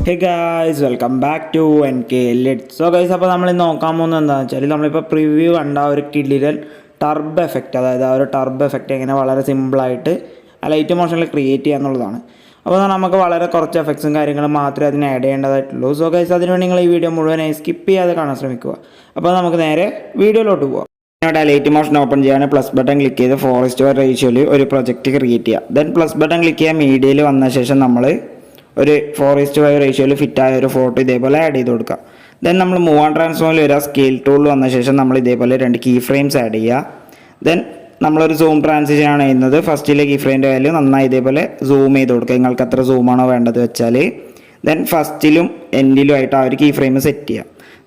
Hey guys, welcome back to NKL. So guys, അപ്പോൾ നമ്മൾ ഇന്ന് നോക്കാൻ പോകുന്നത് എന്താണെന്ന് വെച്ചാൽ നമ്മളിപ്പോൾ പ്രിവ്യൂ കണ്ട ഒരു കിഡിലൻ ടർബ് എഫക്റ്റ്, അതായത് ആ ഒരു ടർബ് എഫക്റ്റ് എങ്ങനെ വളരെ സിമ്പിളായിട്ട് ലൈറ്റ് മോഷനിൽ ക്രിയേറ്റ് ചെയ്യുക എന്നുള്ളതാണ്. അപ്പോൾ നമുക്ക് വളരെ കുറച്ച് എഫക്ട്സും കാര്യങ്ങളും മാത്രമേ അതിന് ആഡ് ചെയ്യേണ്ടതായിട്ടുള്ളൂ. സോ ഗൈസ്, അതിനുവേണ്ടി നിങ്ങൾ ഈ വീഡിയോ മുഴുവനായി സ്കിപ്പ് ചെയ്യാതെ കാണാൻ ശ്രമിക്കുക. അപ്പോൾ നമുക്ക് നേരെ വീഡിയോയിലോട്ട് പോകാം. ഇവിടെ ലൈറ്റ് മോഷൻ ഓപ്പൺ ചെയ്യാൻ പ്ലസ് ബട്ടൺ ക്ലിക്ക് ചെയ്ത് 4:1 റേഷ്യോയിൽ ഒരു പ്രൊജക്റ്റ് ക്രിയേറ്റ് ചെയ്യുക. ദെൻ പ്ലസ് ബട്ടൺ ക്ലിക്ക് ചെയ്യുക. മീഡിയയിൽ വന്ന ശേഷം നമ്മൾ ഒരു 4:5 റേഷ്യോയിൽ ഫിറ്റായ ഒരു ഫോട്ടോ ഇതേപോലെ ആഡ് ചെയ്ത് കൊടുക്കുക. ദെൻ നമ്മൾ മൂവ് ആൻഡ് ട്രാൻസ്ഫോമിൽ വരിക. സ്കെയിൽ ടൂൾ വന്ന ശേഷം നമ്മൾ ഇതേപോലെ 2 കീ ഫ്രെയിംസ് ആഡ് ചെയ്യുക. ദെൻ നമ്മളൊരു സൂം ട്രാൻസിഷൻ ആണ് ചെയ്യുന്നത്. ഫസ്റ്റിലെ കീ ഫ്രെയിമിൻ്റെ വാല്യൂ നന്നായി ഇതേപോലെ സൂം ചെയ്ത് കൊടുക്കുക. നിങ്ങൾക്ക് എത്ര സൂമാണോ വേണ്ടത് വെച്ചാൽ. ദെൻ ഫസ്റ്റിലും എൻഡിലും ആയിട്ട് ആ ഒരു കീ ഫ്രെയിം സെറ്റ് ചെയ്യുക.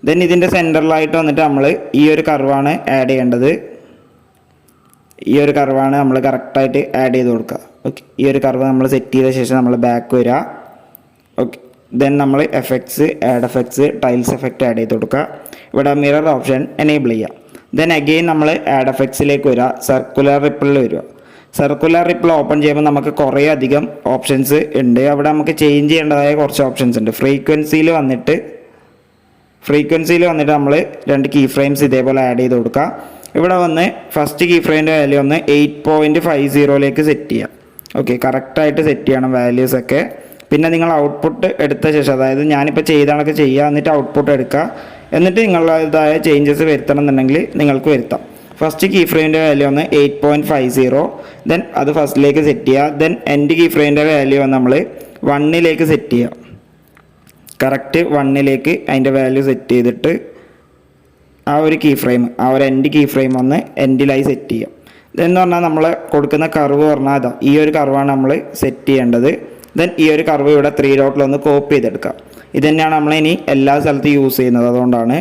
ദെൻ ഇതിൻ്റെ സെൻറ്ററിലായിട്ട് വന്നിട്ട് നമ്മൾ ഈ ഒരു കർവാണ് ആഡ് ചെയ്യേണ്ടത്. ഈ ഒരു കർവാണ് നമ്മൾ കറക്റ്റായിട്ട് ആഡ് ചെയ്ത് കൊടുക്കുക. ഓക്കെ, ഈ ഒരു കർവ് നമ്മൾ സെറ്റ് ചെയ്ത ശേഷം നമ്മൾ ബാക്ക് വരിക. ഓക്കെ, ദെൻ നമ്മൾ effects, add effects, tiles effect add ചെയ്ത് കൊടുക്കുക. ഇവിടെ മിറർ ഓപ്ഷൻ എനേബിൾ ചെയ്യുക. ദെൻ അഗെയിൻ നമ്മൾ ആഡ് എഫക്ട്സിലേക്ക് വരിക. സർക്കുലർ റിപ്പിളിൽ വരിക. സർക്കുലർ റിപ്പിൾ ഓപ്പൺ ചെയ്യുമ്പോൾ നമുക്ക് കുറേ അധികം ഓപ്ഷൻസ് ഉണ്ട്. അവിടെ നമുക്ക് ചേഞ്ച് ചെയ്യേണ്ടതായ കുറച്ച് ഓപ്ഷൻസ് ഉണ്ട്. ഫ്രീക്വൻസിയിൽ വന്നിട്ട് നമ്മൾ 2 കീ ഫ്രെയിംസ് ഇതേപോലെ ആഡ് ചെയ്ത് കൊടുക്കുക. ഇവിടെ വന്ന് ഫസ്റ്റ് കീ ഫ്രെയിമിൻ്റെ വാല്യൂ ഒന്ന് 8.50 സെറ്റ് ചെയ്യാം. ഓക്കെ, കറക്റ്റായിട്ട് സെറ്റ് ചെയ്യണം വാല്യൂസൊക്കെ. പിന്നെ നിങ്ങൾ ഔട്ട്പുട്ട് എടുത്ത ശേഷം, അതായത് ഞാനിപ്പോൾ ചെയ്താണൊക്കെ ചെയ്യുക, എന്നിട്ട് ഔട്ട്പുട്ട് എടുക്കുക. എന്നിട്ട് നിങ്ങളുടേതായ ചേഞ്ചസ് വരുത്തണം എന്നുണ്ടെങ്കിൽ നിങ്ങൾക്ക് വരുത്താം. ഫസ്റ്റ് കീ ഫ്രെയിമിൻ്റെ വാല്യൂ ഒന്ന് 8.50. ദെൻ അത് ഫസ്റ്റിലേക്ക് സെറ്റ് ചെയ്യുക. ദെൻ എൻഡ് കീ ഫ്രെയിമിൻ്റെ വാല്യൂ വന്ന് നമ്മൾ 1 സെറ്റ് ചെയ്യുക. കറക്റ്റ് 1 അതിൻ്റെ വാല്യൂ സെറ്റ് ചെയ്തിട്ട് ആ ഒരു കീ ഫ്രെയിം, ആ ഒരു എൻഡ് കീ ഫ്രെയിം ഒന്ന് എൻഡിലായി സെറ്റ് ചെയ്യുക. ഇതെന്ന് പറഞ്ഞാൽ നമ്മൾ കൊടുക്കുന്ന കർവ് പറഞ്ഞാൽ അതാ, ഈ ഒരു കർവാണ് നമ്മൾ സെറ്റ് ചെയ്യേണ്ടത്. ദെൻ ഈ ഒരു കർവ് ഇവിടെ 3 ഡോട്ടിലൊന്ന് കോപ്പി ചെയ്തെടുക്കുക. ഇത് തന്നെയാണ് നമ്മൾ ഇനി എല്ലാ സ്ഥലത്തും യൂസ് ചെയ്യുന്നത്, അതുകൊണ്ടാണ്.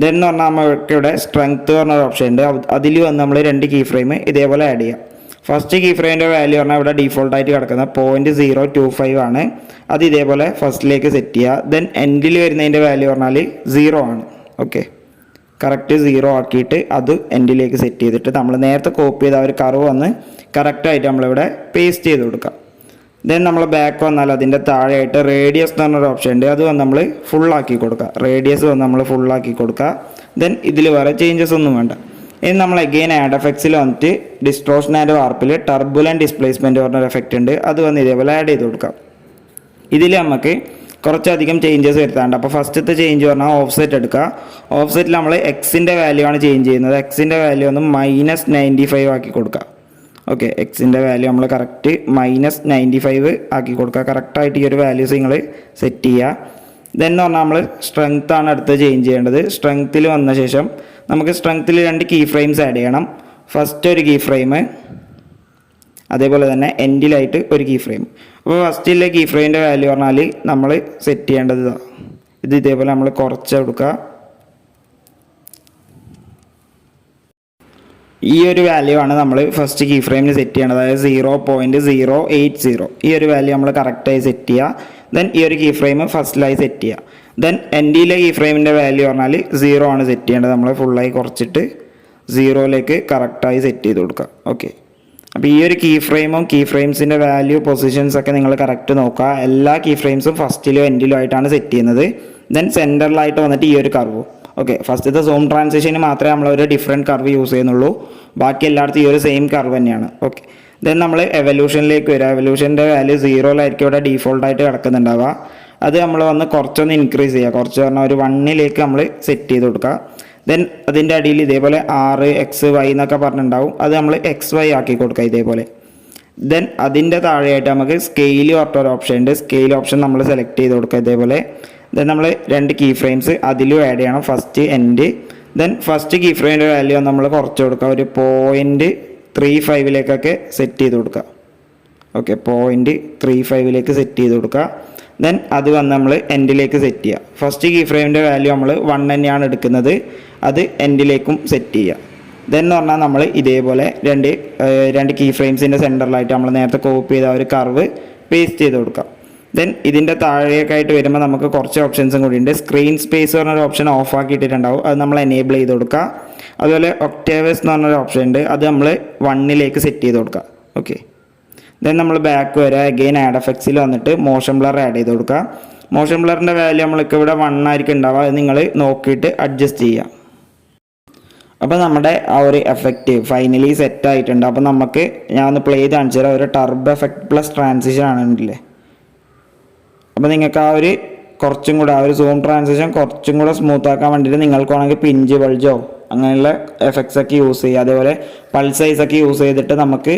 ദെൻ എന്ന് പറഞ്ഞാൽ നമുക്ക് ഇവിടെ സ്ട്രെങ്ത് പറഞ്ഞൊരു ഓപ്ഷൻ ഉണ്ട്. അതിൽ വന്ന് നമ്മൾ 2 കീ ഫ്രെയിം ഇതേപോലെ ആഡ് ചെയ്യുക. ഫസ്റ്റ് കീ ഫ്രെയിമിൻ്റെ വാല്യൂ പറഞ്ഞാൽ ഇവിടെ ഡീഫോൾട്ടായിട്ട് കിടക്കുന്നത് 0.025 ആണ്. അത് ഇതേപോലെ ഫസ്റ്റിലേക്ക് സെറ്റ് ചെയ്യുക. ദെൻ എൻഡിൽ വരുന്നതിൻ്റെ വാല്യൂ പറഞ്ഞാൽ 0 ആണ്. ഓക്കെ, കറക്റ്റ് 0 ആക്കിയിട്ട് അത് എൻഡിലേക്ക് സെറ്റ് ചെയ്തിട്ട് നമ്മൾ നേരത്തെ കോപ്പി ചെയ്ത ഒരു കർവ് വന്ന് കറക്റ്റായിട്ട് നമ്മളിവിടെ പേസ്റ്റ് ചെയ്ത് കൊടുക്കുക. ദെൻ നമ്മൾ ബാക്ക് വന്നാൽ അതിൻ്റെ താഴെയായിട്ട് റേഡിയസ് എന്ന് പറഞ്ഞൊരു ഓപ്ഷൻ ഉണ്ട്. അത് വന്ന് നമ്മൾ ഫുള്ളാക്കി കൊടുക്കുക. റേഡിയസ് വന്ന് നമ്മൾ ഫുള്ളാക്കി കൊടുക്കുക. ദെൻ ഇതിൽ വേറെ ചേഞ്ചസ് ഒന്നും വേണ്ട. ഇനി നമ്മൾ അഗെയിൻ ആഡ് എഫക്ട്സിൽ വന്നിട്ട് ഡിസ്ട്രോഷൻ ആൻഡ് വാർപ്പിൽ ടർബുലൻറ്റ് ഡിസ്പ്ലേസ്മെൻറ്റ് പറഞ്ഞൊരു എഫക്റ്റ് ഉണ്ട്. അത് വന്ന് ഇതേപോലെ ആഡ് ചെയ്ത് കൊടുക്കാം. ഇതിൽ നമുക്ക് കുറച്ചധികം ചേഞ്ചസ് വരുത്താണ്ട്. അപ്പോൾ ഫസ്റ്റത്തെ ചേഞ്ച് പറഞ്ഞാൽ ഓഫ്സെറ്റ് എടുക്കുക. ഓഫ്സെറ്റിൽ നമ്മൾ എക്സിൻ്റെ വാല്യൂ ആണ് ചേഞ്ച് ചെയ്യുന്നത്. എക്സിൻ്റെ വാല്യൂ ഒന്ന് -95 ആക്കി കൊടുക്കുക. ഓക്കെ, എക്സിൻ്റെ വാല്യൂ നമ്മൾ കറക്റ്റ് -95 ആക്കി കൊടുക്കുക. കറക്റ്റായിട്ട് ഈ ഒരു വാല്യൂസ് നിങ്ങൾ സെറ്റ് ചെയ്യുക. ദെൻ എന്ന് പറഞ്ഞാൽ നമ്മൾ സ്ട്രെങ്ത് ആണ് അടുത്ത് ചേഞ്ച് ചെയ്യേണ്ടത്. സ്ട്രെങ്ത്തിൽ വന്ന ശേഷം നമുക്ക് സ്ട്രെങ്ത്തിൽ 2 കീ ഫ്രെയിംസ് ആഡ് ചെയ്യണം. ഫസ്റ്റ് ഒരു കീ ഫ്രെയിം, അതേപോലെ തന്നെ എൻഡിലായിട്ട് ഒരു കീ ഫ്രെയിം. അപ്പോൾ ഫസ്റ്റിലെ കീ ഫ്രെയിമിൻ്റെ വാല്യൂ പറഞ്ഞാൽ നമ്മൾ സെറ്റ് ചെയ്യേണ്ടത് ഇത് ഇതേപോലെ നമ്മൾ കുറച്ച് കൊടുക്കുക. ഈ ഒരു വാല്യൂ ആണ് നമ്മൾ ഫസ്റ്റ് കീ ഫ്രെയിമിന് സെറ്റ് ചെയ്യേണ്ടത്, അതായത് 0.080. ഈ ഒരു വാല്യൂ നമ്മൾ കറക്റ്റായി സെറ്റ് ചെയ്യുക. ദെൻ ഈ ഒരു കീ ഫ്രെയിം ഫസ്റ്റിലായി സെറ്റ് ചെയ്യുക. ദെൻ എൻഡിലെ കീ ഫ്രെയിമിൻ്റെ വാല്യൂ പറഞ്ഞാൽ 0 ആണ് സെറ്റ് ചെയ്യേണ്ടത്. നമ്മൾ ഫുള്ളായി കുറച്ചിട്ട് 0 കറക്റ്റായി സെറ്റ് ചെയ്ത് കൊടുക്കുക. ഓക്കെ, അപ്പോൾ ഈ ഒരു കീ ഫ്രെയിമും കീ ഫ്രെയിംസിൻ്റെ വാല്യൂ പൊസിഷൻസൊക്കെ നിങ്ങൾ കറക്റ്റ് നോക്കുക. എല്ലാ കീ ഫ്രെയിംസും ഫസ്റ്റിലും എൻഡിലും ആയിട്ടാണ് സെറ്റ് ചെയ്യുന്നത്. ദെൻ സെൻറ്ററിലായിട്ട് വന്നിട്ട് ഈ ഒരു കർവും. ഓക്കെ, ഫസ്റ്റത്തെ സൂം ട്രാൻസിഷന് മാത്രമേ നമ്മളൊരു ഡിഫറെൻറ്റ് കർവ് യൂസ് ചെയ്യുന്നുള്ളൂ. ബാക്കി എല്ലായിടത്തും ഈ ഒരു സെയിം കർവ് തന്നെയാണ്. ഓക്കെ, ദെൻ നമ്മൾ എവല്യൂഷനിലേക്ക് വരിക. എവല്യൂഷൻ്റെ വാല്യൂ 0 ഇവിടെ ഡീഫോൾട്ടായിട്ട് കിടക്കുന്നുണ്ടാവുക. അത് നമ്മൾ വന്ന് കുറച്ചൊന്ന് ഇൻക്രീസ് ചെയ്യുക. കുറച്ച് പറഞ്ഞാൽ ഒരു 1 നമ്മൾ സെറ്റ് ചെയ്ത് കൊടുക്കുക. ദെൻ അതിൻ്റെ അടിയിൽ ഇതേപോലെ 6 XY എന്നൊക്കെ പറഞ്ഞിട്ടുണ്ടാവും. അത് നമ്മൾ XY ആക്കി കൊടുക്കുക ഇതേപോലെ. ദെൻ അതിൻ്റെ താഴെയായിട്ട് നമുക്ക് സ്കെയിൽ പറഞ്ഞൊരു ഓപ്ഷൻ ഉണ്ട്. സ്കെയിൽ ഓപ്ഷൻ നമ്മൾ സെലക്ട് ചെയ്ത് കൊടുക്കുക ഇതേപോലെ. ദെൻ നമ്മൾ 2 കീ ഫ്രെയിംസ് അതിലും ആഡ് ചെയ്യണം, first end. Then first key ഫ്രെയിമിൻ്റെ വാല്യൂ നമ്മൾ കുറച്ച് കൊടുക്കുക. ഒരു 0.35 സെറ്റ് ചെയ്ത് കൊടുക്കുക. ഓക്കെ, 0.35 സെറ്റ് ചെയ്ത് കൊടുക്കുക. ദെൻ അത് വന്ന് നമ്മൾ എൻഡിലേക്ക് സെറ്റ് ചെയ്യുക. ഫസ്റ്റ് കീ ഫ്രെയിമിൻ്റെ വാല്യൂ നമ്മൾ 1 തന്നെയാണ് എടുക്കുന്നത്. അത് എൻഡിലേക്കും സെറ്റ് ചെയ്യുക. ദെൻ എന്ന് പറഞ്ഞാൽ നമ്മൾ ഇതേപോലെ 2 കീ ഫ്രെയിംസിൻ്റെ സെൻറ്ററിലായിട്ട് നമ്മൾ നേരത്തെ കോപ്പി ചെയ്ത ഒരു കർവ് പേസ്റ്റ് ചെയ്ത് കൊടുക്കുക. ദെൻ ഇതിൻ്റെ താഴേക്കായിട്ട് വരുമ്പോൾ നമുക്ക് കുറച്ച് ഓപ്ഷൻസും കൂടി ഉണ്ട്. സ്ക്രീൻ സ്പേസ് പറഞ്ഞൊരു ഓപ്ഷൻ ഓഫ് ആക്കിയിട്ടുണ്ടാവും. അത് നമ്മൾ എനേബിൾ ചെയ്ത് കൊടുക്കുക. അതുപോലെ ഒക്ടേവേഴ്സ് എന്ന് പറഞ്ഞൊരു ഓപ്ഷൻ ഉണ്ട്. അത് നമ്മൾ 1 സെറ്റ് ചെയ്ത് കൊടുക്കുക. ഓക്കെ, ദെൻ നമ്മൾ ബാക്ക് വരിക. അഗെയിൻ ആഡ് എഫക്ട്സിൽ വന്നിട്ട് മോഷൻ ബ്ലർ ആഡ് ചെയ്ത് കൊടുക്കുക. മോഷൻ ബ്ലറിൻ്റെ വാല്യൂ നമ്മൾക്ക് ഇവിടെ 1 ആയിരിക്കും ഉണ്ടാവുക. അത് നിങ്ങൾ നോക്കിയിട്ട് അഡ്ജസ്റ്റ് ചെയ്യുക. അപ്പോൾ നമ്മുടെ ആ ഒരു എഫക്റ്റ് ഫൈനലി സെറ്റ് ആയിട്ടുണ്ട്. അപ്പോൾ നമുക്ക് ഞാൻ ഒന്ന് പ്ലേ ചെയ്ത് കാണിച്ചു തരാം. ഒരു ടർബ് എഫക്റ്റ് പ്ലസ് ട്രാൻസിഷൻ ആണെന്നില്ലേ. അപ്പോൾ നിങ്ങൾക്ക് ആ ഒരു കുറച്ചും കൂടെ ആ ഒരു സൂം ട്രാൻസിഷൻ കുറച്ചും കൂടെ സ്മൂത്ത് ആക്കാൻ വേണ്ടിയിട്ട് നിങ്ങൾക്ക് വേണമെങ്കിൽ പിഞ്ച് ബൾജോ അങ്ങനെയുള്ള എഫക്ട്സ് ഒക്കെ യൂസ് ചെയ്യുക. അതേപോലെ പൾസ് സൈസ് ഒക്കെ യൂസ് ചെയ്തിട്ട് നമുക്ക്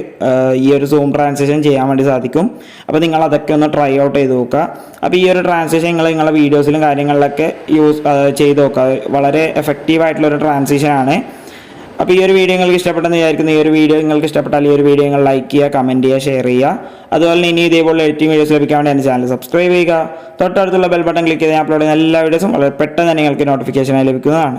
ഈ ഒരു സൂം ട്രാൻസിഷൻ ചെയ്യാൻ വേണ്ടി സാധിക്കും. അപ്പോൾ നിങ്ങൾ അതൊക്കെ ഒന്ന് ട്രൈ ഔട്ട് ചെയ്ത് നോക്കുക. അപ്പോൾ ഈ ഒരു ട്രാൻസിഷൻ നിങ്ങളുടെ വീഡിയോസിലും കാര്യങ്ങളിലൊക്കെ യൂസ് ചെയ്ത് നോക്കുക. വളരെ എഫക്റ്റീവായിട്ടുള്ളൊരു ട്രാൻസിഷനാണ്. അപ്പോൾ ഈ ഒരു വീഡിയോ നിങ്ങൾക്ക് ഇഷ്ടപ്പെട്ടെന്ന് വിചാരിക്കുന്നു. ഈ ഒരു വീഡിയോ നിങ്ങൾക്ക് ഇഷ്ടപ്പെട്ടാൽ ഈ ഒരു വീഡിയോ നിങ്ങൾ ലൈക്ക് ചെയ്യുക, കമൻറ്റ് ചെയ്യുക, ഷെയർ ചെയ്യുക. അതുപോലെ തന്നെ ഇനി ഇതേപോലെ എഡിറ്റിംഗ് വീഡിയോസ് ലഭിക്കാൻ വേണ്ടി എൻ്റെ ചാനൽ സബ്സ്ക്രൈബ് ചെയ്യുക. തൊട്ടടുത്തുള്ള ബെൽ ബട്ടൺ ക്ലിക്ക് ചെയ്ത് ഞാൻ അപ്ലോഡ് ചെയ്യുന്ന എല്ലാ വീഡിയോസും വളരെ പെട്ടെന്ന് തന്നെ നിങ്ങൾക്ക് നോട്ടിഫിക്കേഷനായി ലഭിക്കുന്നതാണ്.